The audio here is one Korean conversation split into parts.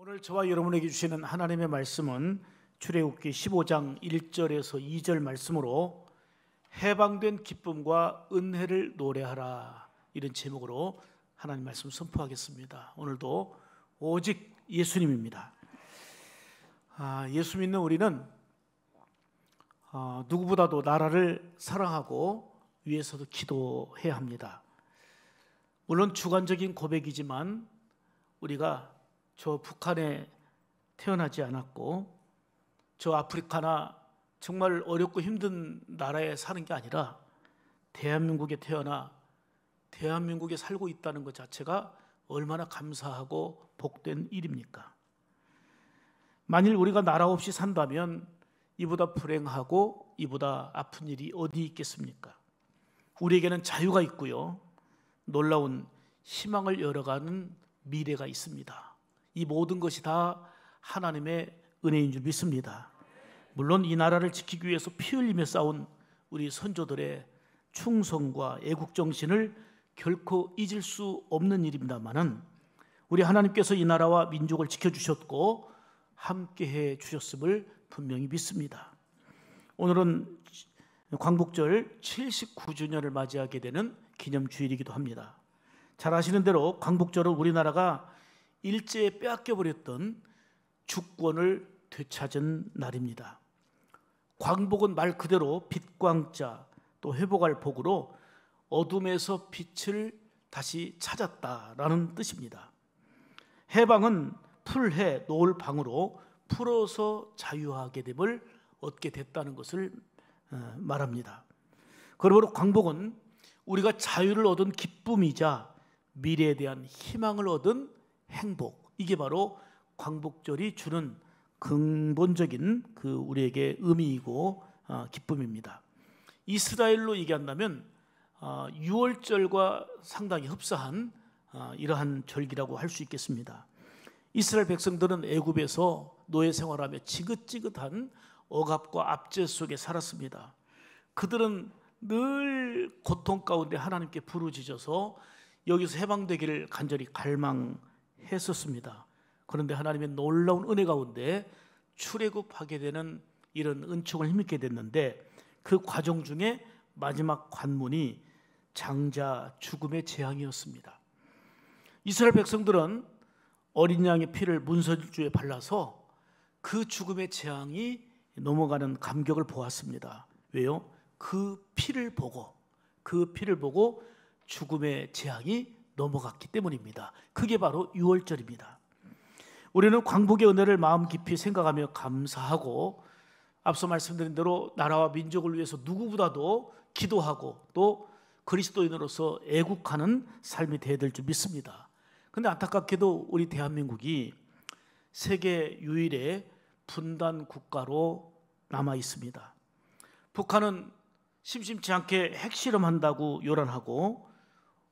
오늘 저와 여러분에게 주시는 하나님의 말씀은 출애굽기 15장 1절에서 2절 말씀으로 해방된 기쁨과 은혜를 노래하라, 이런 제목으로 하나님 말씀 선포하겠습니다. 오늘도 오직 예수님입니다. 예수 믿는 우리는 누구보다도 나라를 사랑하고 위해서도 기도해야 합니다. 물론 주관적인 고백이지만 우리가 저 북한에 태어나지 않았고 저 아프리카나 정말 어렵고 힘든 나라에 사는 게 아니라 대한민국에 태어나 대한민국에 살고 있다는 것 자체가 얼마나 감사하고 복된 일입니까? 만일 우리가 나라 없이 산다면 이보다 불행하고 이보다 아픈 일이 어디 있겠습니까? 우리에게는 자유가 있고요, 놀라운 희망을 열어가는 미래가 있습니다. 이 모든 것이 다 하나님의 은혜인 줄 믿습니다. 물론 이 나라를 지키기 위해서 피 흘리며 싸운 우리 선조들의 충성과 애국정신을 결코 잊을 수 없는 일입니다만은 우리 하나님께서 이 나라와 민족을 지켜주셨고 함께해 주셨음을 분명히 믿습니다. 오늘은 광복절 79주년을 맞이하게 되는 기념주일이기도 합니다. 잘 아시는 대로 광복절은 우리나라가 일제에 빼앗겨버렸던 주권을 되찾은 날입니다. 광복은 말 그대로 빛광자, 또 회복할 복으로 어둠에서 빛을 다시 찾았다라는 뜻입니다. 해방은 풀해 놓을 방으로 풀어서 자유하게 됨을 얻게 됐다는 것을 말합니다. 그러므로 광복은 우리가 자유를 얻은 기쁨이자 미래에 대한 희망을 얻은 행복, 이게 바로 광복절이 주는 근본적인 우리에게 의미이고 기쁨입니다. 이스라엘로 얘기한다면 6월절과 상당히 흡사한 이러한 절기라고 할 수 있겠습니다. 이스라엘 백성들은 애굽에서 노예 생활하며 지긋지긋한 억압과 압제 속에 살았습니다. 그들은 늘 고통 가운데 하나님께 부르짖어서 여기서 해방되기를 간절히 갈망했었습니다. 그런데 하나님의 놀라운 은혜 가운데 출애굽하게 되는 이런 은총을 힘입게 됐는데, 그 과정 중에 마지막 관문이 장자 죽음의 재앙이었습니다. 이스라엘 백성들은 어린 양의 피를 문설주에 발라서 그 죽음의 재앙이 넘어가는 감격을 보았습니다. 왜요? 그 피를 보고 죽음의 재앙이 넘어갔기 때문입니다. 그게 바로 6월절입니다. 우리는 광복의 은혜를 마음 깊이 생각하며 감사하고 앞서 말씀드린 대로 나라와 민족을 위해서 누구보다도 기도하고 또 그리스도인으로서 애국하는 삶이 되어야 될 줄 믿습니다. 그런데 안타깝게도 우리 대한민국이 세계 유일의 분단 국가로 남아 있습니다. 북한은 심심치 않게 핵실험한다고 요란하고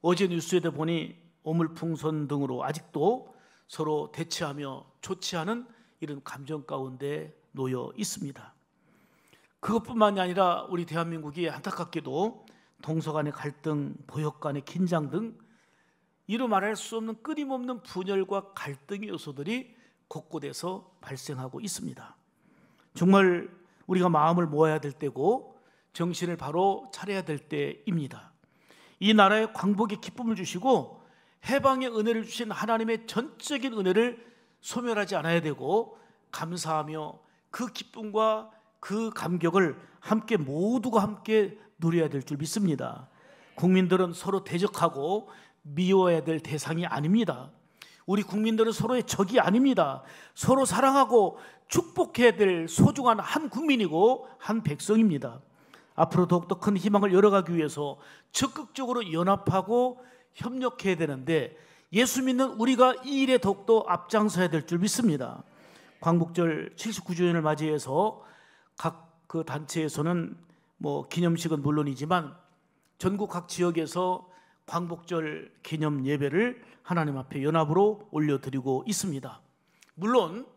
어제 뉴스에도 보니 어물풍선 등으로 아직도 서로 대치하며 조치하는 이런 감정 가운데 놓여 있습니다. 그것뿐만이 아니라 우리 대한민국이 안타깝게도 동서 간의 갈등, 보역 간의 긴장 등 이루 말할 수 없는 끊임없는 분열과 갈등의 요소들이 곳곳에서 발생하고 있습니다. 정말 우리가 마음을 모아야 될 때고 정신을 바로 차려야 될 때입니다. 이 나라에 광복의 기쁨을 주시고 해방의 은혜를 주신 하나님의 전적인 은혜를 소멸하지 않아야 되고, 감사하며 그 기쁨과 그 감격을 모두가 함께 누려야 될 줄 믿습니다. 국민들은 서로 대적하고 미워해야 될 대상이 아닙니다. 우리 국민들은 서로의 적이 아닙니다. 서로 사랑하고 축복해야 될 소중한 한 국민이고 한 백성입니다. 앞으로 더욱더 큰 희망을 열어가기 위해서 적극적으로 연합하고 협력해야 되는데, 예수 믿는 우리가 이 일에 더욱더 앞장서야 될 줄 믿습니다. 광복절 79주년을 맞이해서 각 그 단체에서는 기념식은 물론이지만 전국 각 지역에서 광복절 기념 예배를 하나님 앞에 연합으로 올려드리고 있습니다. 물론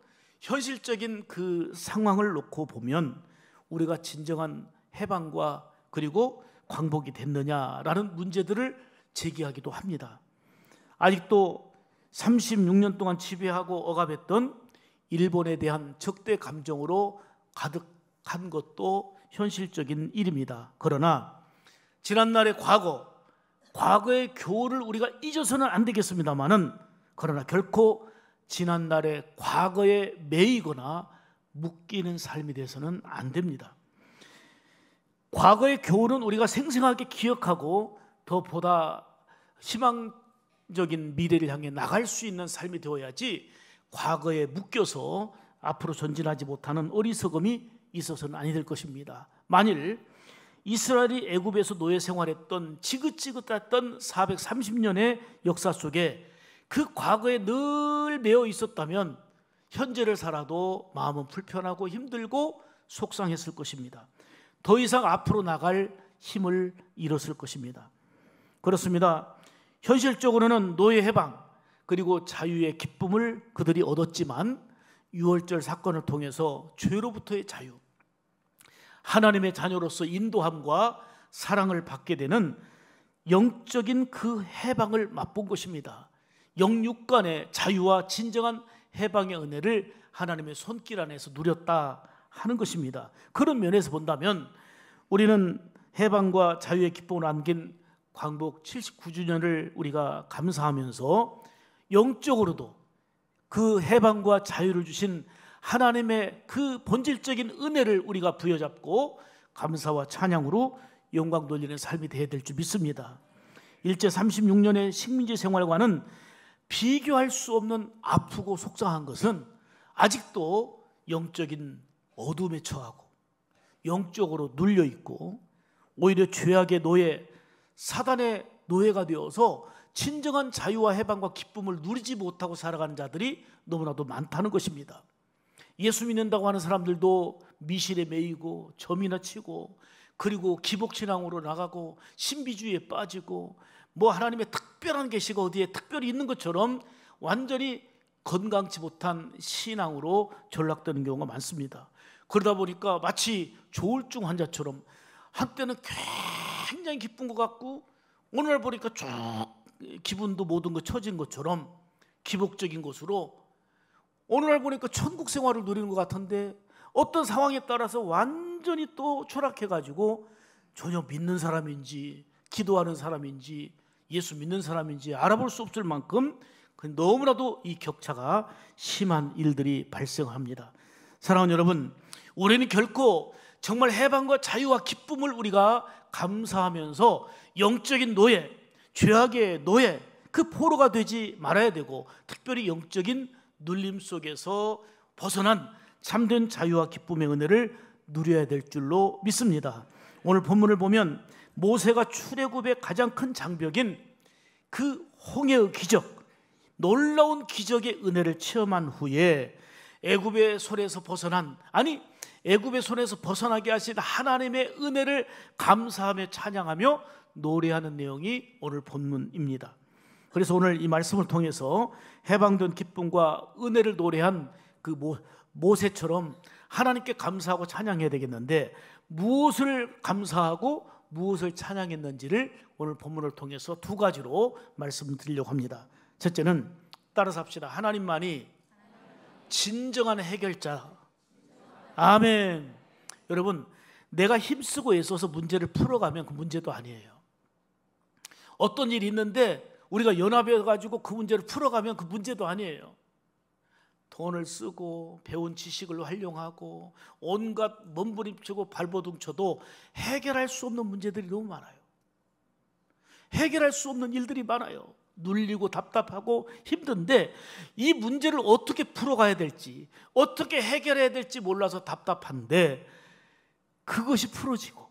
현실적인 그 상황을 놓고 보면 우리가 진정한 해방과 그리고 광복이 됐느냐라는 문제들을 제기하기도 합니다. 아직도 36년 동안 지배하고 억압했던 일본에 대한 적대 감정으로 가득한 것도 현실적인 일입니다. 그러나 지난날의 과거의 교훈을 우리가 잊어서는 안 되겠습니다만은, 그러나 결코 지난날의 과거에 매이거나 묶이는 삶이 돼서는 안 됩니다. 과거의 교훈은 우리가 생생하게 기억하고 더 보다 희망적인 미래를 향해 나갈 수 있는 삶이 되어야지, 과거에 묶여서 앞으로 전진하지 못하는 어리석음이 있어서는 아니 될 것입니다. 만일 이스라엘이 애굽에서 노예 생활했던 지긋지긋했던 430년의 역사 속에 그 과거에 늘 매여 있었다면 현재를 살아도 마음은 불편하고 힘들고 속상했을 것입니다. 더 이상 앞으로 나갈 힘을 잃었을 것입니다. 그렇습니다. 현실적으로는 노예 해방 그리고 자유의 기쁨을 그들이 얻었지만, 유월절 사건을 통해서 죄로부터의 자유, 하나님의 자녀로서 인도함과 사랑을 받게 되는 영적인 그 해방을 맛본 것입니다. 영육간의 자유와 진정한 해방의 은혜를 하나님의 손길 안에서 누렸다 하는 것입니다. 그런 면에서 본다면 우리는 해방과 자유의 기쁨을 안긴 광복 79주년을 우리가 감사하면서 영적으로도 그 해방과 자유를 주신 하나님의 그 본질적인 은혜를 우리가 부여잡고 감사와 찬양으로 영광 돌리는 삶이 되어야 될 줄 믿습니다. 일제 36년의 식민지 생활과는 비교할 수 없는 아프고 속상한 것은 아직도 영적인 어둠에 처하고 영적으로 눌려있고, 오히려 죄악의 노예, 사단의 노예가 되어서 진정한 자유와 해방과 기쁨을 누리지 못하고 살아가는 자들이 너무나도 많다는 것입니다. 예수 믿는다고 하는 사람들도 미실에 매이고 점이나 치고, 그리고 기복신앙으로 나가고 신비주의에 빠지고, 뭐 하나님의 특별한 계시가 어디에 특별히 있는 것처럼 완전히 건강치 못한 신앙으로 전락되는 경우가 많습니다. 그러다 보니까 마치 조울증 환자처럼 한때는 굉장히 기쁜 것 같고, 오늘 보니까 쭉 기분도 모든 거 처진 것처럼 기복적인 것으로, 오늘날 보니까 천국 생활을 누리는 것 같은데 어떤 상황에 따라서 완전히 또 추락해가지고 전혀 믿는 사람인지 기도하는 사람인지 예수 믿는 사람인지 알아볼 수 없을 만큼 너무나도 이 격차가 심한 일들이 발생합니다. 사랑하는 여러분, 우리는 결코 정말 해방과 자유와 기쁨을 우리가 감사하면서 영적인 노예, 죄악의 노예, 그 포로가 되지 말아야 되고, 특별히 영적인 눌림 속에서 벗어난 참된 자유와 기쁨의 은혜를 누려야 될 줄로 믿습니다. 오늘 본문을 보면 모세가 출애굽의 가장 큰 장벽인 그 홍해의 기적, 놀라운 기적의 은혜를 체험한 후에 애굽의 손에서 벗어난, 애굽의 손에서 벗어나게 하신 하나님의 은혜를 감사하며 찬양하며 노래하는 내용이 오늘 본문입니다. 그래서 오늘 이 말씀을 통해서 해방된 기쁨과 은혜를 노래한 그 모세처럼 하나님께 감사하고 찬양해야 되겠는데, 무엇을 감사하고 무엇을 찬양했는지를 오늘 본문을 통해서 두 가지로 말씀드리려고 합니다. 첫째는 따라서 합시다. 하나님만이 진정한 해결자. 아멘. 여러분, 내가 힘쓰고 애써서 문제를 풀어가면 그 문제도 아니에요. 어떤 일이 있는데 우리가 연합해가지고 그 문제를 풀어가면 그 문제도 아니에요. 돈을 쓰고 배운 지식을 활용하고 온갖 몸부림치고 발버둥쳐도 해결할 수 없는 문제들이 너무 많아요. 해결할 수 없는 일들이 많아요. 눌리고 답답하고 힘든데 이 문제를 어떻게 풀어가야 될지, 어떻게 해결해야 될지 몰라서 답답한데, 그것이 풀어지고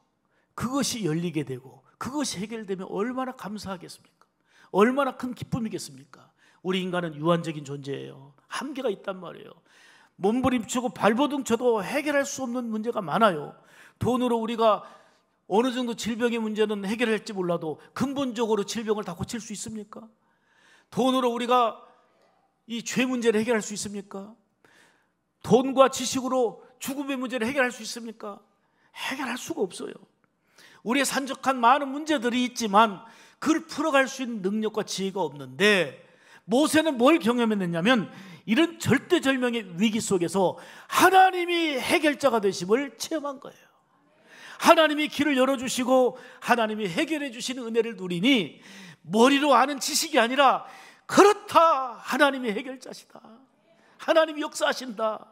그것이 열리게 되고 그것이 해결되면 얼마나 감사하겠습니까? 얼마나 큰 기쁨이겠습니까? 우리 인간은 유한적인 존재예요. 한계가 있단 말이에요. 몸부림치고 발버둥쳐도 해결할 수 없는 문제가 많아요. 돈으로 우리가 어느 정도 질병의 문제는 해결할지 몰라도 근본적으로 질병을 다 고칠 수 있습니까? 돈으로 우리가 이 죄 문제를 해결할 수 있습니까? 돈과 지식으로 죽음의 문제를 해결할 수 있습니까? 해결할 수가 없어요. 우리의 산적한 많은 문제들이 있지만 그걸 풀어갈 수 있는 능력과 지혜가 없는데, 모세는 뭘 경험했느냐면 이런 절대절명의 위기 속에서 하나님이 해결자가 되심을 체험한 거예요. 하나님이 길을 열어주시고 하나님이 해결해 주시는 은혜를 누리니 머리로 아는 지식이 아니라 그렇다, 하나님이 해결자시다, 하나님이 역사하신다,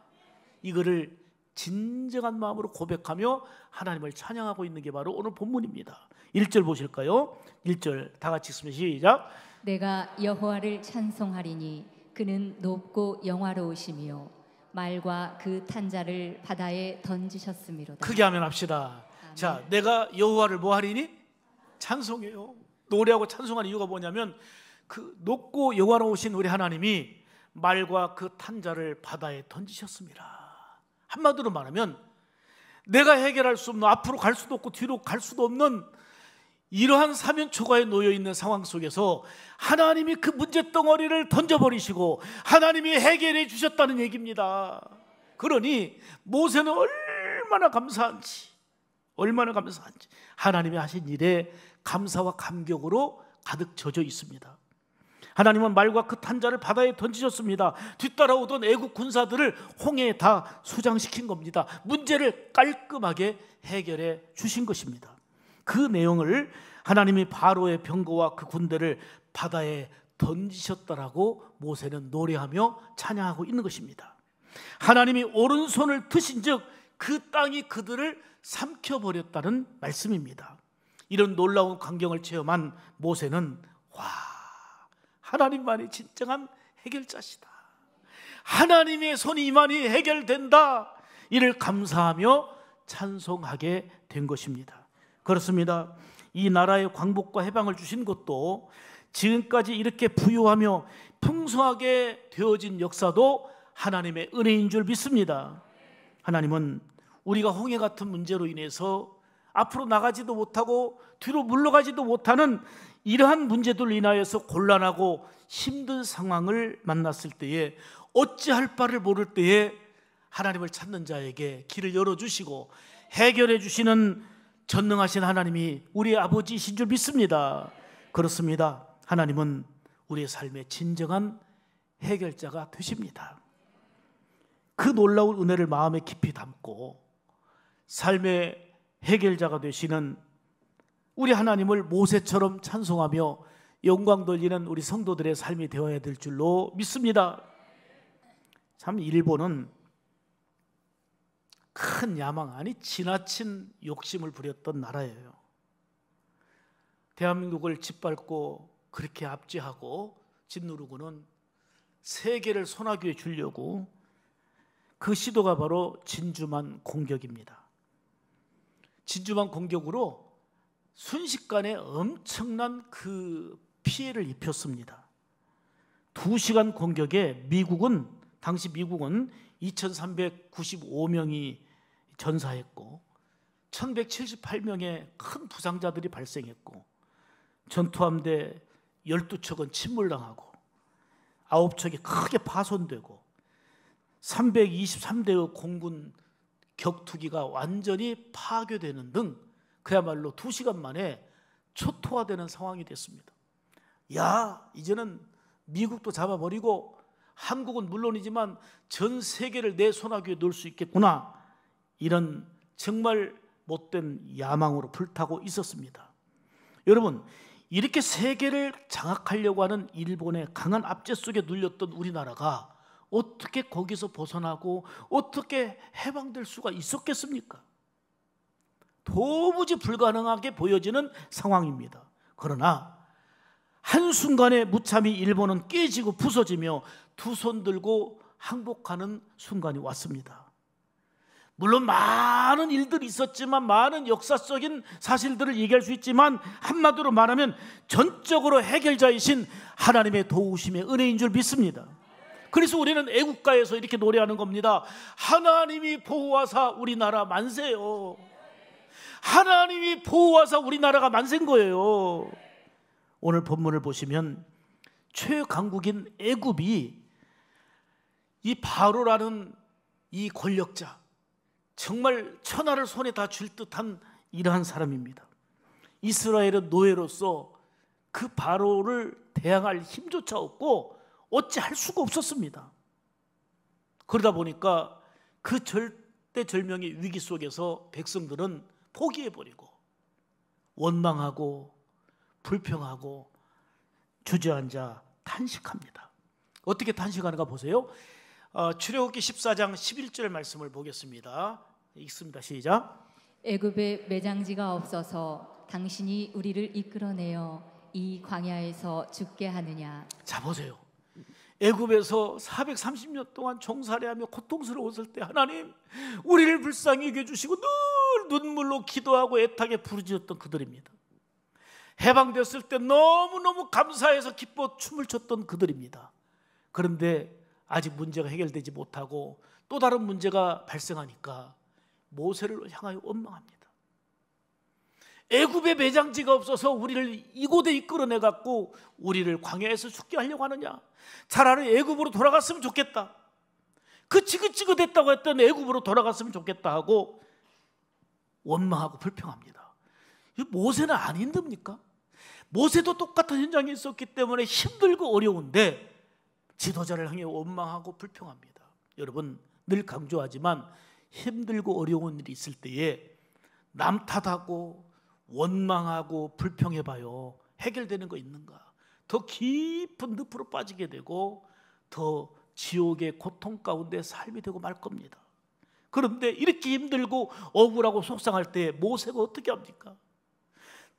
이거를 진정한 마음으로 고백하며 하나님을 찬양하고 있는 게 바로 오늘 본문입니다. 1절 보실까요? 1절 다 같이 읽습니다. 시작. 내가 여호와를 찬송하리니 그는 높고 영화로우시며 말과 그 탄자를 바다에 던지셨음이로다. 크게 하면 합시다. 아멘. 자, 내가 여호와를 뭐 하리니? 찬송해요. 노래하고 찬송하는 이유가 뭐냐면 그 높고 영화로우신 우리 하나님이 말과 그 탄자를 바다에 던지셨습니다. 한마디로 말하면 내가 해결할 수 없는, 앞으로 갈 수도 없고 뒤로 갈 수도 없는 이러한 사면초가에 놓여 있는 상황 속에서 하나님이 그 문제덩어리를 던져버리시고 하나님이 해결해 주셨다는 얘기입니다. 그러니 모세는 얼마나 감사한지 하나님이 하신 일에 감사와 감격으로 가득 젖어 있습니다. 하나님은 말과 그 탄자를 바다에 던지셨습니다. 뒤따라오던 애국 군사들을 홍해에 다 수장시킨 겁니다. 문제를 깔끔하게 해결해 주신 것입니다. 그 내용을 하나님이 바로의 병거와 그 군대를 바다에 던지셨다라고 모세는 노래하며 찬양하고 있는 것입니다. 하나님이 오른손을 드신 즉 그 땅이 그들을 삼켜버렸다는 말씀입니다. 이런 놀라운 광경을 체험한 모세는 하나님만이 진정한 해결자시다, 하나님의 손이 이만히 해결된다, 이를 감사하며 찬송하게 된 것입니다. 그렇습니다. 이 나라의 광복과 해방을 주신 것도 지금까지 이렇게 부유하며 풍성하게 되어진 역사도 하나님의 은혜인 줄 믿습니다. 하나님은 우리가 홍해 같은 문제로 인해서 앞으로 나가지도 못하고 뒤로 물러가지도 못하는 이러한 문제들로 인하여서 곤란하고 힘든 상황을 만났을 때에 어찌할 바를 모를 때에 하나님을 찾는 자에게 길을 열어주시고 해결해 주시는 전능하신 하나님이 우리의 아버지이신 줄 믿습니다. 그렇습니다. 하나님은 우리의 삶의 진정한 해결자가 되십니다. 그 놀라운 은혜를 마음에 깊이 담고 삶의 해결자가 되시는 우리 하나님을 모세처럼 찬송하며 영광 돌리는 우리 성도들의 삶이 되어야 될 줄로 믿습니다. 참 일본은 큰 야망, 아니 지나친 욕심을 부렸던 나라예요. 대한민국을 짓밟고 그렇게 압제하고 짓누르고는 세계를 손아귀에 주려고 그 시도가 바로 진주만 공격입니다. 진주만 공격으로 순식간에 엄청난 그 피해를 입혔습니다. 2시간 공격에 당시 미국은 2395명이 전사했고 1178명의 큰 부상자들이 발생했고 전투함대 12척은 침몰당하고 9척이 크게 파손되고 323대의 공군 격투기가 완전히 파괴되는 등 그야말로 2시간 만에 초토화되는 상황이 됐습니다. 이제는 미국도 잡아버리고 한국은 물론이지만 전 세계를 내 손아귀에 놓을 수 있겠구나, 이런 정말 못된 야망으로 불타고 있었습니다. 여러분, 이렇게 세계를 장악하려고 하는 일본의 강한 압제 속에 눌렸던 우리나라가 어떻게 거기서 벗어나고 어떻게 해방될 수가 있었겠습니까? 도무지 불가능하게 보여지는 상황입니다. 그러나 한순간에 무참히 일본은 깨지고 부서지며 두 손 들고 항복하는 순간이 왔습니다. 물론 많은 일들이 있었지만, 많은 역사적인 사실들을 얘기할 수 있지만, 한마디로 말하면 전적으로 해결자이신 하나님의 도우심의 은혜인 줄 믿습니다. 그래서 우리는 애국가에서 이렇게 노래하는 겁니다. 하나님이 보호하사 우리나라 만세요. 하나님이 보호하사 우리나라가 만세인 거예요. 오늘 본문을 보시면 최강국인 애굽이 이 바로라는 이 권력자, 정말 천하를 손에 다 쥘 듯한 이러한 사람입니다. 이스라엘은 노예로서 그 바로를 대항할 힘조차 없고 어찌 할 수가 없었습니다. 그러다 보니까 그 절대절명의 위기 속에서 백성들은 포기해버리고 원망하고 불평하고 주저앉아 탄식합니다. 어떻게 탄식하는가 보세요. 출애굽기 14장 11절 말씀을 보겠습니다. 읽습니다. 시작. 애굽에 매장지가 없어서 당신이 우리를 이끌어내어 이 광야에서 죽게 하느냐. 자 보세요. 애굽에서 430년 동안 종살이하며 고통스러웠을 때 하나님 우리를 불쌍히 여겨주시고 늘 눈물로 기도하고 애타게 부르짖었던 그들입니다. 해방됐을 때 너무너무 감사해서 기뻐 춤을 췄던 그들입니다. 그런데 아직 문제가 해결되지 못하고 또 다른 문제가 발생하니까 모세를 향하여 원망합니다. 애굽에 매장지가 없어서 우리를 이곳에 이끌어내 갖고 우리를 광야에서 죽게 하려고 하느냐. 차라리 애굽으로 돌아갔으면 좋겠다. 그 지긋지긋했다고 했던 애굽으로 돌아갔으면 좋겠다 하고 원망하고 불평합니다. 모세는 안 힘듭니까? 모세도 똑같은 현장에 있었기 때문에 힘들고 어려운데 지도자를 향해 원망하고 불평합니다. 여러분 늘 강조하지만 힘들고 어려운 일이 있을 때에 남 탓하고 원망하고 불평해봐요. 해결되는 거 있는가? 더 깊은 늪으로 빠지게 되고 더 지옥의 고통 가운데 삶이 되고 말 겁니다. 그런데 이렇게 힘들고 억울하고 속상할 때 모세가 어떻게 합니까?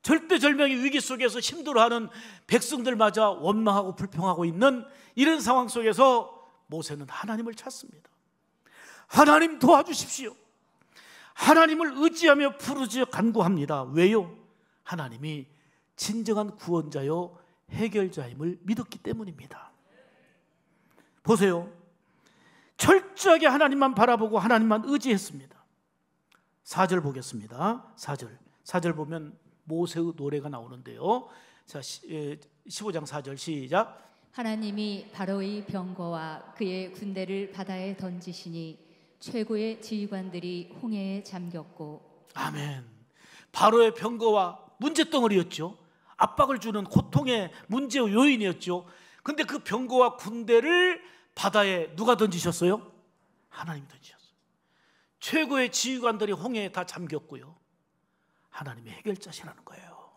절대절명의 위기 속에서 힘들어하는 백성들마저 원망하고 불평하고 있는 이런 상황 속에서 모세는 하나님을 찾습니다. 하나님 도와주십시오. 하나님을 의지하며 부르짖어 간구합니다. 왜요? 하나님이 진정한 구원자요 해결자임을 믿었기 때문입니다. 보세요. 철저하게 하나님만 바라보고 하나님만 의지했습니다. 4절 보겠습니다. 4절 보면 모세의 노래가 나오는데요. 자, 15장 4절 시작. 하나님이 바로의 병거와 그의 군대를 바다에 던지시니 최고의 지휘관들이 홍해에 잠겼고. 아멘. 바로의 병거와 문제덩어리였죠. 압박을 주는 고통의 문제의 요인이었죠. 근데 그 병거와 군대를 바다에 누가 던지셨어요? 하나님이 던지셨어요. 최고의 지휘관들이 홍해에 다 잠겼고요. 하나님이 해결자시라는 거예요.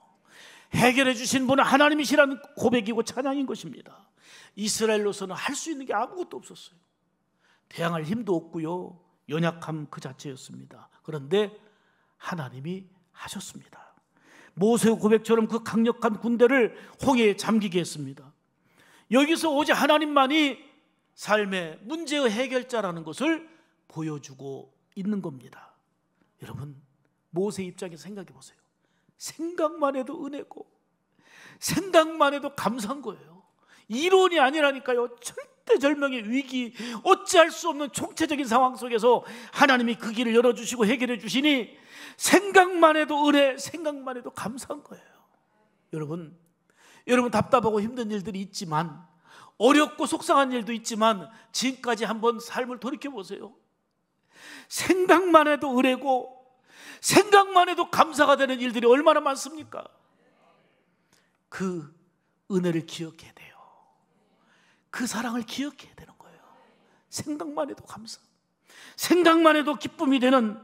해결해 주신 분은 하나님이시라는 고백이고 찬양인 것입니다. 이스라엘로서는 할 수 있는 게 아무것도 없었어요. 대항할 힘도 없고요. 연약함 그 자체였습니다. 그런데 하나님이 하셨습니다. 모세의 고백처럼 그 강력한 군대를 홍해에 잠기게 했습니다. 여기서 오직 하나님만이 삶의 문제의 해결자라는 것을 보여주고 있는 겁니다. 여러분 모세 입장에서 생각해 보세요. 생각만 해도 은혜고 생각만 해도 감사한 거예요. 이론이 아니라니까요. 절대절명의 위기, 어찌할 수 없는 총체적인 상황 속에서 하나님이 그 길을 열어주시고 해결해 주시니 생각만 해도 은혜, 생각만 해도 감사한 거예요. 여러분 답답하고 힘든 일들이 있지만 어렵고 속상한 일도 있지만 지금까지 한번 삶을 돌이켜보세요. 생각만 해도 은혜고 생각만 해도 감사가 되는 일들이 얼마나 많습니까? 그 은혜를 기억해야 돼요. 그 사랑을 기억해야 되는 거예요. 생각만 해도 감사, 생각만 해도 기쁨이 되는.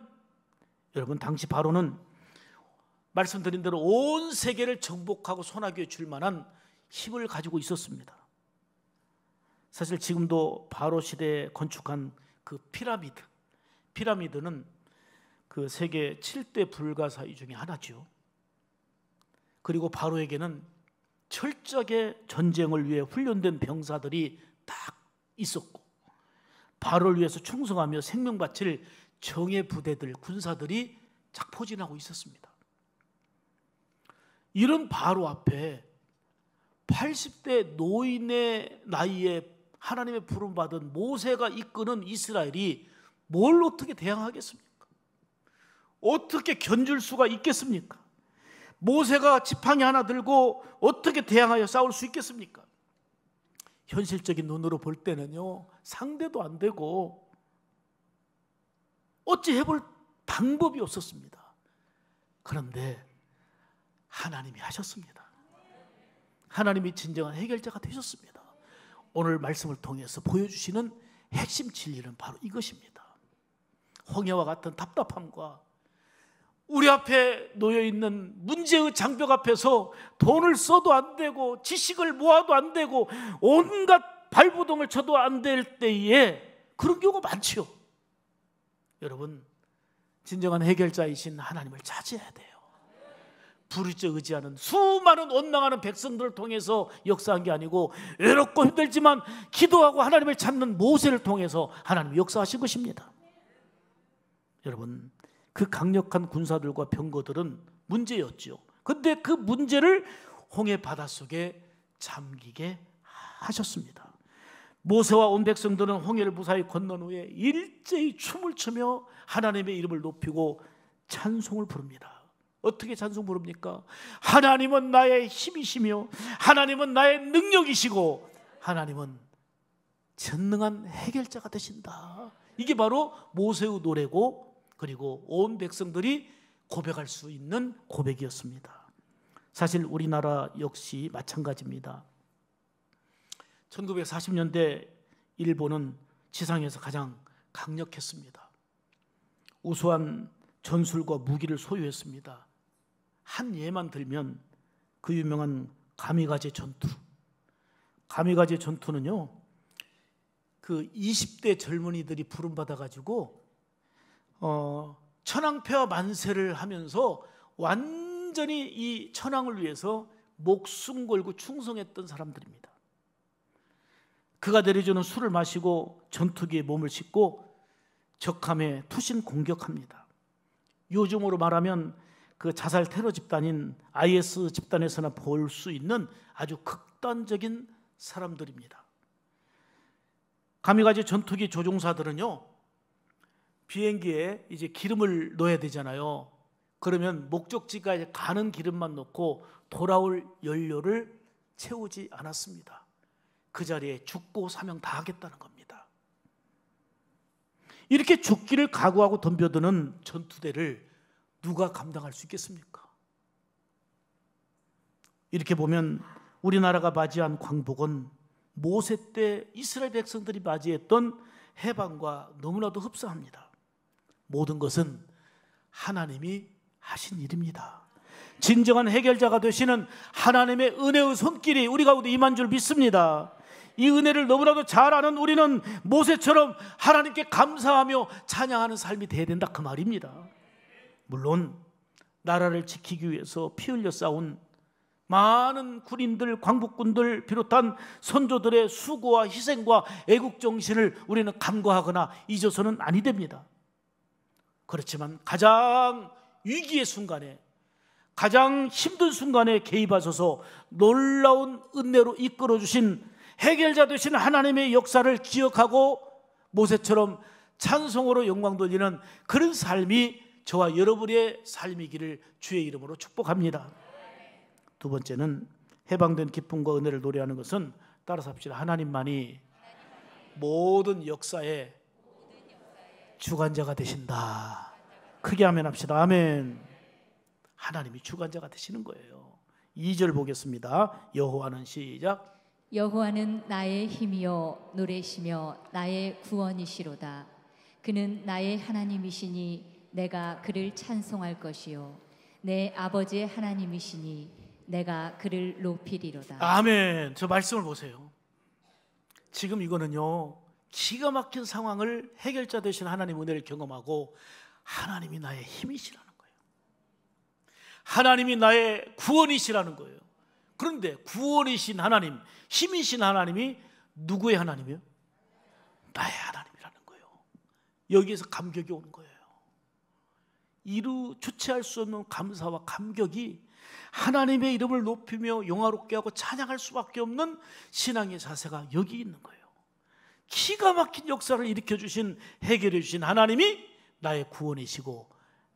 여러분 당시 바로는 말씀드린 대로 온 세계를 정복하고 손아귀에 줄 만한 힘을 가지고 있었습니다. 사실 지금도 바로 시대에 건축한 그 피라미드는 그 세계 7대 불가사의 중에 하나죠. 그리고 바로에게는 철저하게 전쟁을 위해 훈련된 병사들이 딱 있었고 바로를 위해서 충성하며 생명 바칠 정예 부대들, 군사들이 작포진하고 있었습니다. 이런 바로 앞에 80대 노인의 나이에 하나님의 부름받은 모세가 이끄는 이스라엘이 뭘 어떻게 대항하겠습니까? 어떻게 견줄 수가 있겠습니까? 모세가 지팡이 하나 들고 어떻게 대항하여 싸울 수 있겠습니까? 현실적인 눈으로 볼 때는요, 상대도 안 되고 어찌 해볼 방법이 없었습니다. 그런데 하나님이 하셨습니다. 하나님이 진정한 해결자가 되셨습니다. 오늘 말씀을 통해서 보여주시는 핵심 진리는 바로 이것입니다. 홍해와 같은 답답함과 우리 앞에 놓여있는 문제의 장벽 앞에서 돈을 써도 안 되고 지식을 모아도 안 되고 온갖 발부동을 쳐도 안 될 때에 그런 경우가 많지요. 여러분, 진정한 해결자이신 하나님을 찾아야 돼요. 부르짖어 의지하는 수많은 원망하는 백성들을 통해서 역사한 게 아니고 외롭고 힘들지만 기도하고 하나님을 찾는 모세를 통해서 하나님이 역사하신 것입니다. 여러분, 그 강력한 군사들과 병거들은 문제였죠. 그런데 그 문제를 홍해 바닷속에 잠기게 하셨습니다. 모세와 온 백성들은 홍해를 무사히 건넌 후에 일제히 춤을 추며 하나님의 이름을 높이고 찬송을 부릅니다. 어떻게 찬송 부릅니까? 하나님은 나의 힘이시며 하나님은 나의 능력이시고 하나님은 전능한 해결자가 되신다. 이게 바로 모세의 노래고, 그리고 온 백성들이 고백할 수 있는 고백이었습니다. 사실 우리나라 역시 마찬가지입니다. 1940년대 일본은 지상에서 가장 강력했습니다. 우수한 전술과 무기를 소유했습니다. 한 예만 들면 그 유명한 가미가제 전투. 가미가제 전투는요, 그 20대 젊은이들이 부름받아가지고 천황폐하 만세를 하면서 완전히 이 천황을 위해서 목숨 걸고 충성했던 사람들입니다. 그가 내려주는 술을 마시고 전투기에 몸을 싣고 적함에 투신 공격합니다. 요즘으로 말하면 그 자살 테러 집단인 IS 집단에서나 볼 수 있는 아주 극단적인 사람들입니다. 가미가제 전투기 조종사들은요, 비행기에 이제 기름을 넣어야 되잖아요. 그러면 목적지까지 가는 기름만 넣고 돌아올 연료를 채우지 않았습니다. 그 자리에 죽고 사명 다 하겠다는 겁니다. 이렇게 죽기를 각오하고 덤벼드는 전투대를 누가 감당할 수 있겠습니까? 이렇게 보면 우리나라가 맞이한 광복은 모세 때 이스라엘 백성들이 맞이했던 해방과 너무나도 흡사합니다. 모든 것은 하나님이 하신 일입니다. 진정한 해결자가 되시는 하나님의 은혜의 손길이 우리 가운데 임한 줄 믿습니다. 이 은혜를 너무나도 잘 아는 우리는 모세처럼 하나님께 감사하며 찬양하는 삶이 되어야 된다, 그 말입니다. 물론 나라를 지키기 위해서 피 흘려 싸운 많은 군인들, 광복군들 비롯한 선조들의 수고와 희생과 애국 정신을 우리는 간과하거나 잊어서는 아니 됩니다. 그렇지만 가장 위기의 순간에, 가장 힘든 순간에 개입하셔서 놀라운 은혜로 이끌어주신 해결자 되신 하나님의 역사를 기억하고 모세처럼 찬송으로 영광 돌리는 그런 삶이 저와 여러분의 삶이기를 주의 이름으로 축복합니다. 두 번째는 해방된 기쁨과 은혜를 노래하는 것은, 따라서 합시다. 하나님만이 모든 역사의 주관자가 되신다. 크게 아멘 합시다. 아멘. 하나님이 주관자가 되시는 거예요. 2절 보겠습니다. 여호와는, 시작. 여호와는 나의 힘이요 노래시며 나의 구원이시로다. 그는 나의 하나님이시니 내가 그를 찬송할 것이요 내 아버지의 하나님이시니 내가 그를 높이리로다. 아멘. 저 말씀을 보세요. 지금 이거는요, 기가 막힌 상황을 해결자 되신 하나님 은혜를 경험하고 하나님이 나의 힘이시라는 거예요. 하나님이 나의 구원이시라는 거예요. 그런데 구원이신 하나님, 힘이신 하나님이 누구의 하나님이요? 나의 하나님이라는 거예요. 여기에서 감격이 오는 거예요. 이루 주체할 수 없는 감사와 감격이 하나님의 이름을 높이며 영화롭게 하고 찬양할 수밖에 없는 신앙의 자세가 여기 있는 거예요. 기가 막힌 역사를 일으켜주신, 해결해 주신 하나님이 나의 구원이시고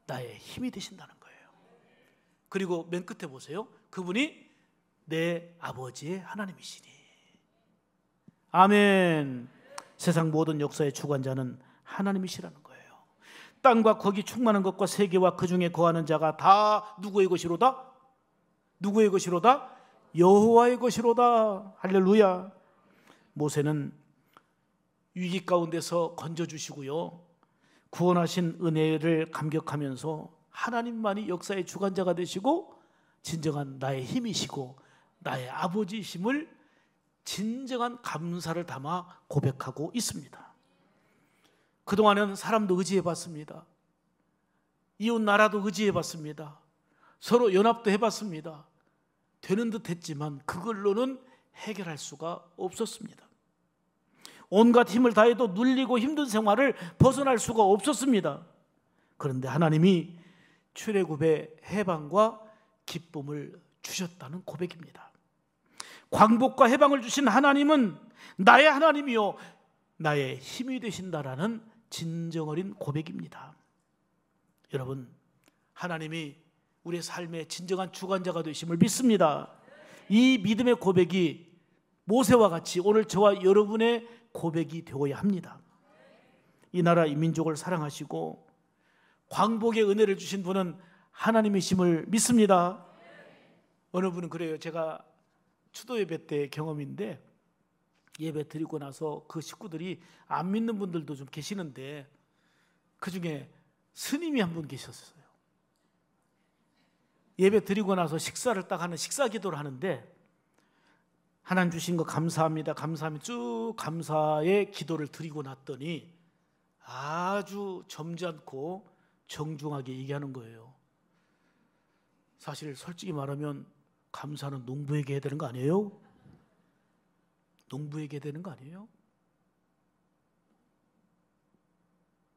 나의 힘이 되신다는 거예요. 그리고 맨 끝에 보세요. 그분이 내 아버지의 하나님이시니. 아멘. 세상 모든 역사의 주관자는 하나님이시라는 거예요. 땅과 거기 충만한 것과 세계와 그 중에 거하는 자가 다 누구의 것이로다? 누구의 것이로다? 여호와의 것이로다. 할렐루야. 모세는 위기 가운데서 건져주시고요, 구원하신 은혜를 감격하면서 하나님만이 역사의 주관자가 되시고 진정한 나의 힘이시고 나의 아버지이심을 진정한 감사를 담아 고백하고 있습니다. 그동안은 사람도 의지해봤습니다. 이웃 나라도 의지해봤습니다. 서로 연합도 해봤습니다. 되는 듯 했지만 그걸로는 해결할 수가 없었습니다. 온갖 힘을 다해도 눌리고 힘든 생활을 벗어날 수가 없었습니다. 그런데 하나님이 출애굽의 해방과 기쁨을 주셨다는 고백입니다. 광복과 해방을 주신 하나님은 나의 하나님이요 나의 힘이 되신다라는 진정 어린 고백입니다. 여러분, 하나님이 우리의 삶의 진정한 주관자가 되심을 믿습니다. 이 믿음의 고백이 모세와 같이 오늘 저와 여러분의 고백이 되어야 합니다. 이 나라 이 민족을 사랑하시고 광복의 은혜를 주신 분은 하나님이심을 믿습니다. 어느 분은 그래요. 제가 추도 예배 때 경험인데, 예배 드리고 나서 그 식구들이 안 믿는 분들도 좀 계시는데 그 중에 스님이 한 분 계셨어요. 예배 드리고 나서 식사를 딱 하는 식사 기도를 하는데, 하나님 주신 거 감사합니다, 감사합니다 쭉 감사의 기도를 드리고 났더니 아주 점잖고 정중하게 얘기하는 거예요. 사실 솔직히 말하면 감사는 농부에게 해야 되는 거 아니에요? 농부에게 해야 되는 거 아니에요?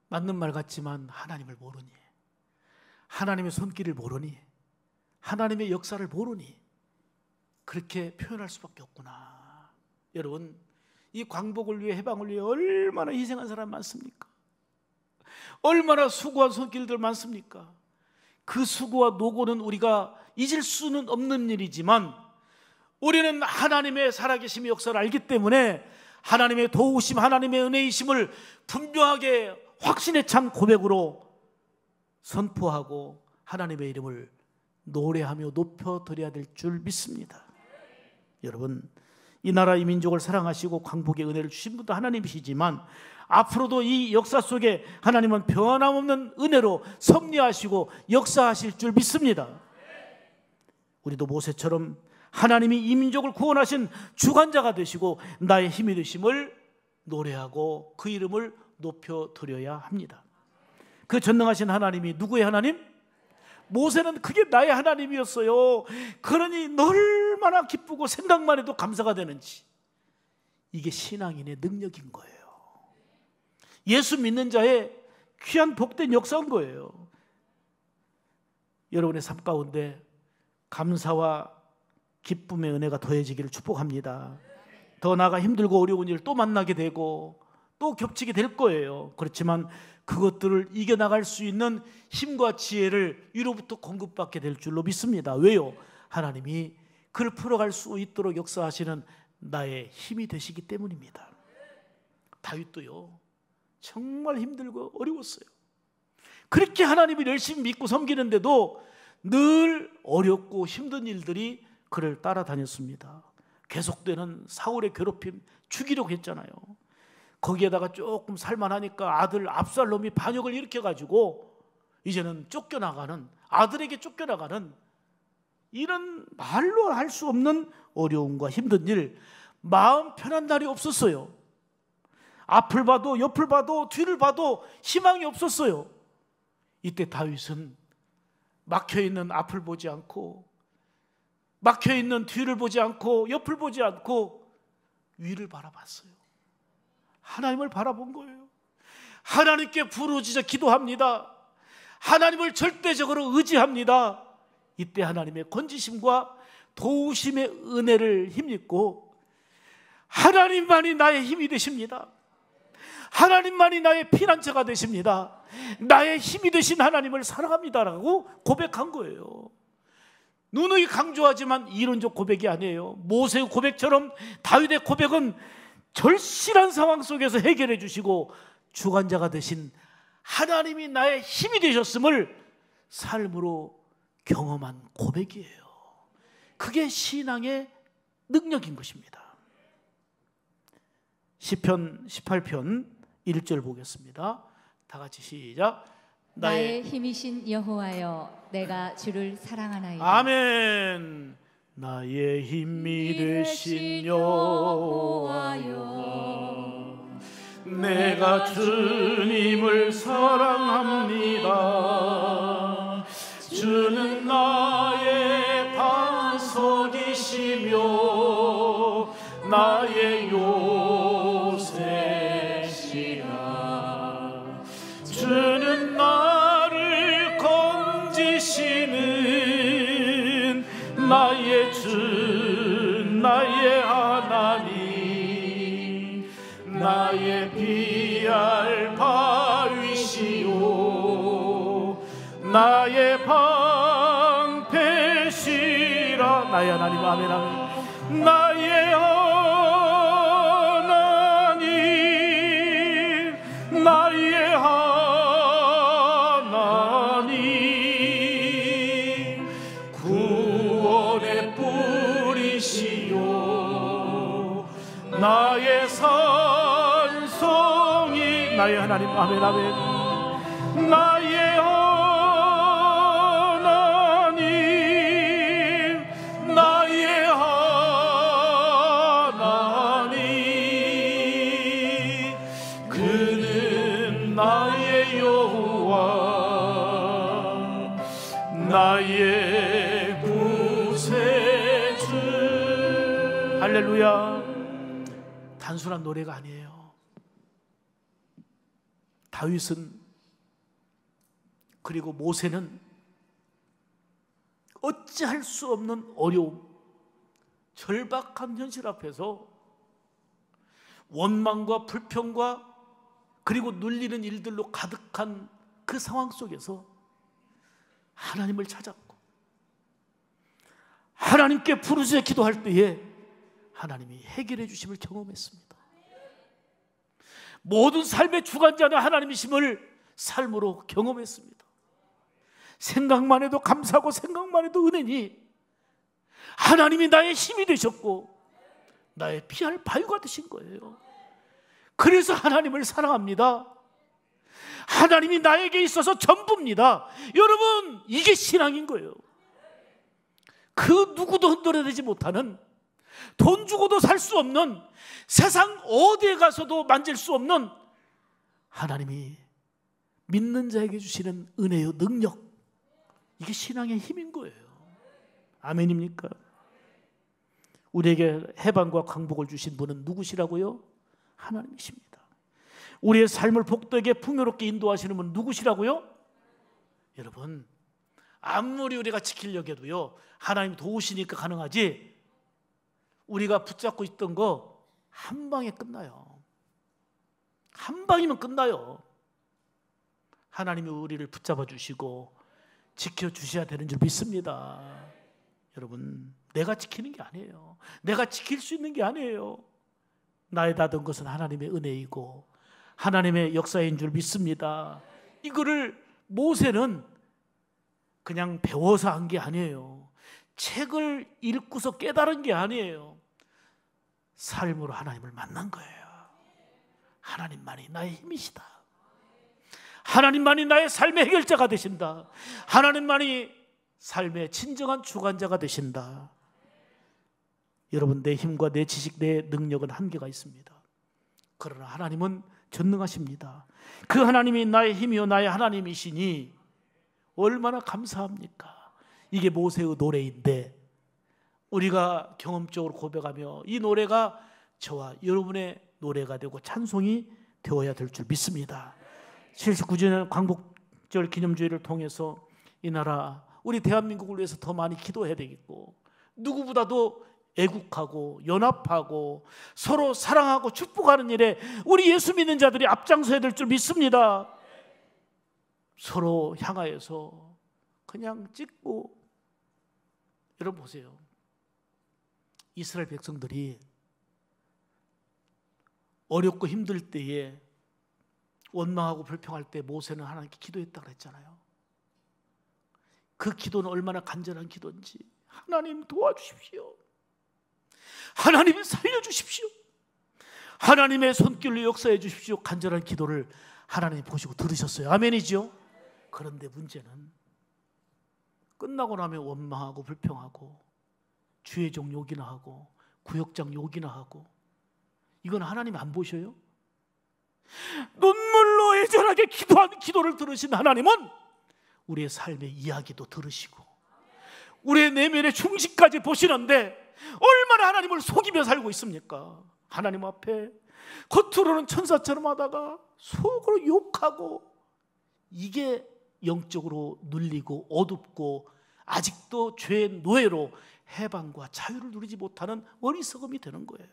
맞는 말 같지만 하나님을 모르니, 하나님의 손길을 모르니, 하나님의 역사를 모르니 그렇게 표현할 수밖에 없구나. 여러분, 이 광복을 위해, 해방을 위해 얼마나 희생한 사람 많습니까? 얼마나 수고한 손길들 많습니까? 그 수고와 노고는 우리가 잊을 수는 없는 일이지만 우리는 하나님의 살아계심의 역사를 알기 때문에 하나님의 도우심, 하나님의 은혜이심을 분명하게 확신에 찬 고백으로 선포하고 하나님의 이름을 노래하며 높여드려야 될 줄 믿습니다. 여러분, 이 나라 이 민족을 사랑하시고 광복의 은혜를 주신 분도 하나님이시지만 앞으로도 이 역사 속에 하나님은 변함없는 은혜로 섭리하시고 역사하실 줄 믿습니다. 우리도 모세처럼 하나님이 이 민족을 구원하신 주관자가 되시고 나의 힘이 되심을 노래하고 그 이름을 높여드려야 합니다. 그 전능하신 하나님이 누구의 하나님? 모세는 그게 나의 하나님이었어요. 그러니 얼마나 기쁘고 생각만 해도 감사가 되는지. 이게 신앙인의 능력인 거예요. 예수 믿는 자의 귀한 복된 역사인 거예요. 여러분의 삶 가운데 감사와 기쁨의 은혜가 더해지기를 축복합니다. 더 나아가 힘들고 어려운 일을 또 만나게 되고 또 겹치게 될 거예요. 그렇지만 그것들을 이겨나갈 수 있는 힘과 지혜를 위로부터 공급받게 될 줄로 믿습니다. 왜요? 하나님이 그를 풀어갈 수 있도록 역사하시는 나의 힘이 되시기 때문입니다. 다윗도요, 정말 힘들고 어려웠어요. 그렇게 하나님을 열심히 믿고 섬기는데도 늘 어렵고 힘든 일들이 그를 따라다녔습니다. 계속되는 사울의 괴롭힘, 죽이려고 했잖아요. 거기에다가 조금 살만하니까 아들 압살롬이 반역을 일으켜가지고 이제는 쫓겨나가는, 아들에게 쫓겨나가는 이런 말로 할 수 없는 어려움과 힘든 일, 마음 편한 날이 없었어요. 앞을 봐도 옆을 봐도 뒤를 봐도 희망이 없었어요. 이때 다윗은 막혀있는 앞을 보지 않고 막혀있는 뒤를 보지 않고 옆을 보지 않고 위를 바라봤어요. 하나님을 바라본 거예요. 하나님께 부르짖어 기도합니다. 하나님을 절대적으로 의지합니다. 이때 하나님의 건지심과 도우심의 은혜를 힘입고 하나님만이 나의 힘이 되십니다. 하나님만이 나의 피난처가 되십니다. 나의 힘이 되신 하나님을 사랑합니다라고 고백한 거예요. 누누이 강조하지만 이론적 고백이 아니에요. 모세의 고백처럼 다윗의 고백은 절실한 상황 속에서 해결해 주시고 주관자가 되신 하나님이 나의 힘이 되셨음을 삶으로 경험한 고백이에요. 그게 신앙의 능력인 것입니다. 시편 18편 1절 보겠습니다. 다 같이 시작. 나의 힘이신 여호와여, 내가 주를 사랑하나이다. 아멘. 나의 힘이 되신 여호와여, 내가 주님을 사랑합니다. 주는 나의 반석이시며 나의 요새시라. 주는 나를 건지시는 나의 주, 나의 하나님, 나의 피할 바위시오, 나의 방패시라. 나의 하나님, 아멘, 아멘. 나의 하나님, 나의 하나님, 구원의 뿌리시오, 나의 산성이. 나의 하나님, 아멘, 아멘. 나의 하나님, 나의 하나님, 그는 나의 여호와, 나의 구세주. 할렐루야. 단순한 노래가 아니에요. 다윗은, 그리고 모세는 어찌할 수 없는 어려움, 절박한 현실 앞에서 원망과 불평과 그리고 눌리는 일들로 가득한 그 상황 속에서 하나님을 찾았고, 하나님께 부르짖어 기도할 때에 하나님이 해결해 주심을 경험했습니다. 모든 삶의 주관자는 하나님이심을 삶으로 경험했습니다. 생각만 해도 감사하고 생각만 해도 은혜니 하나님이 나의 힘이 되셨고 나의 피할 바위가 되신 거예요. 그래서 하나님을 사랑합니다. 하나님이 나에게 있어서 전부입니다. 여러분, 이게 신앙인 거예요. 그 누구도 흔들어내지 못하는, 돈 주고도 살 수 없는, 세상 어디에 가서도 만질 수 없는 하나님이 믿는 자에게 주시는 은혜의 능력, 이게 신앙의 힘인 거예요. 아멘입니까? 우리에게 해방과 강복을 주신 분은 누구시라고요? 하나님이십니다. 우리의 삶을 복되게 풍요롭게 인도하시는 분은 누구시라고요? 여러분, 아무리 우리가 지키려고 해도요, 하나님 도우시니까 가능하지, 우리가 붙잡고 있던 거 한 방에 끝나요. 한 방이면 끝나요. 하나님이 우리를 붙잡아 주시고 지켜주셔야 되는 줄 믿습니다. 여러분, 내가 지키는 게 아니에요. 내가 지킬 수 있는 게 아니에요. 나에 닿은 것은 하나님의 은혜이고 하나님의 역사인 줄 믿습니다. 이거를 모세는 그냥 배워서 한 게 아니에요. 책을 읽고서 깨달은 게 아니에요. 삶으로 하나님을 만난 거예요. 하나님만이 나의 힘이시다. 하나님만이 나의 삶의 해결자가 되신다. 하나님만이 삶의 진정한 주관자가 되신다. 여러분, 내 힘과 내 지식, 내 능력은 한계가 있습니다. 그러나 하나님은 전능하십니다. 그 하나님이 나의 힘이요 나의 하나님이시니 얼마나 감사합니까? 이게 모세의 노래인데 우리가 경험적으로 고백하며 이 노래가 저와 여러분의 노래가 되고 찬송이 되어야 될 줄 믿습니다. 79주년 광복절 기념주의를 통해서 이 나라, 우리 대한민국을 위해서 더 많이 기도해야 되겠고, 누구보다도 애국하고 연합하고 서로 사랑하고 축복하는 일에 우리 예수 믿는 자들이 앞장서야 될 줄 믿습니다. 서로 향하여서 그냥 찍고. 여러분 보세요. 이스라엘 백성들이 어렵고 힘들 때에, 원망하고 불평할 때 모세는 하나님께 기도했다고 했잖아요. 그 기도는 얼마나 간절한 기도인지. 하나님 도와주십시오. 하나님 살려주십시오. 하나님의 손길로 역사해 주십시오. 간절한 기도를 하나님이 보시고 들으셨어요. 아멘이죠? 그런데 문제는 끝나고 나면 원망하고 불평하고 주의종 욕이나 하고 구역장 욕이나 하고, 이건 하나님 안 보셔요? 눈물로 애절하게 기도한 기도를 들으신 하나님은 우리의 삶의 이야기도 들으시고 우리의 내면의 중심까지 보시는데 얼마나 하나님을 속이며 살고 있습니까? 하나님 앞에 겉으로는 천사처럼 하다가 속으로 욕하고, 이게 영적으로 눌리고 어둡고 아직도 죄의 노예로 해방과 자유를 누리지 못하는 어리석음이 되는 거예요.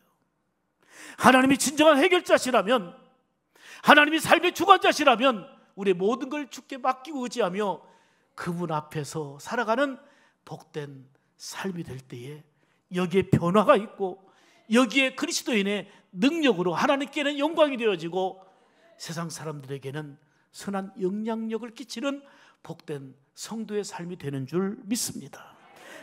하나님이 진정한 해결자시라면, 하나님이 삶의 주관자시라면 우리의 모든 걸 주께 맡기고 의지하며 그분 앞에서 살아가는 복된 삶이 될 때에 여기에 변화가 있고 여기에 그리스도인의 능력으로 하나님께는 영광이 되어지고 세상 사람들에게는 선한 영향력을 끼치는 복된 성도의 삶이 되는 줄 믿습니다.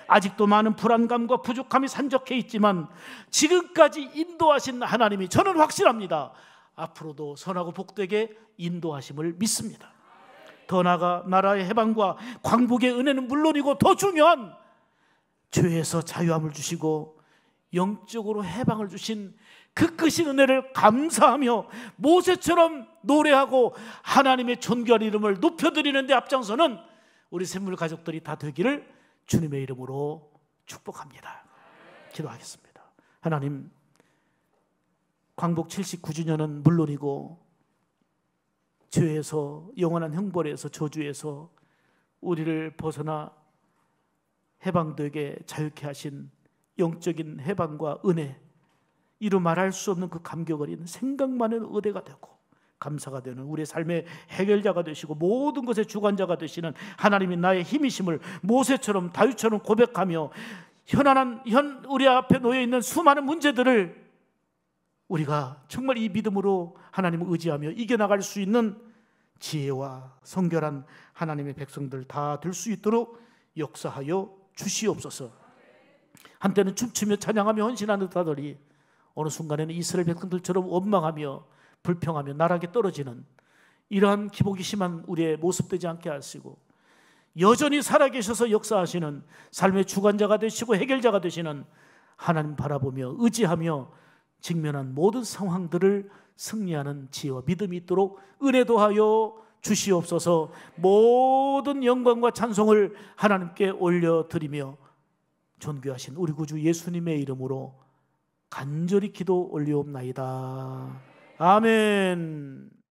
아직도 많은 불안감과 부족함이 산적해 있지만 지금까지 인도하신 하나님이 저는 확실합니다. 앞으로도 선하고 복되게 인도하심을 믿습니다. 더 나아가 나라의 해방과 광복의 은혜는 물론이고 더 중요한 죄에서 자유함을 주시고 영적으로 해방을 주신 그 크신 은혜를 감사하며 모세처럼 노래하고 하나님의 존귀한 이름을 높여드리는 데 앞장서는 우리 샘물 가족들이 다 되기를 주님의 이름으로 축복합니다. 기도하겠습니다. 하나님, 광복 79주년은 물론이고 죄에서, 영원한 형벌에서, 저주에서 우리를 벗어나 해방되게 자유케 하신 영적인 해방과 은혜, 이루 말할 수 없는 그 감격 어린 생각만 해도 의뢰가 되고 감사가 되는 우리의 삶의 해결자가 되시고 모든 것의 주관자가 되시는 하나님이 나의 힘이심을 모세처럼 다윗처럼 고백하며 우리 앞에 놓여있는 수많은 문제들을 우리가 정말 이 믿음으로 하나님을 의지하며 이겨나갈 수 있는 지혜와 성결한 하나님의 백성들 다 될 수 있도록 역사하여 주시옵소서. 한때는 춤추며 찬양하며 헌신하는 듯하더니 어느 순간에는 이스라엘 백성들처럼 원망하며 불평하며 나락에 떨어지는 이러한 기복이 심한 우리의 모습 되지 않게 하시고 여전히 살아계셔서 역사하시는 삶의 주관자가 되시고 해결자가 되시는 하나님 바라보며 의지하며 직면한 모든 상황들을 승리하는 지혜와 믿음이 있도록 은혜도 하여 주시옵소서. 모든 영광과 찬송을 하나님께 올려드리며 존귀하신 우리 구주 예수님의 이름으로 간절히 기도 올리옵나이다. 아멘.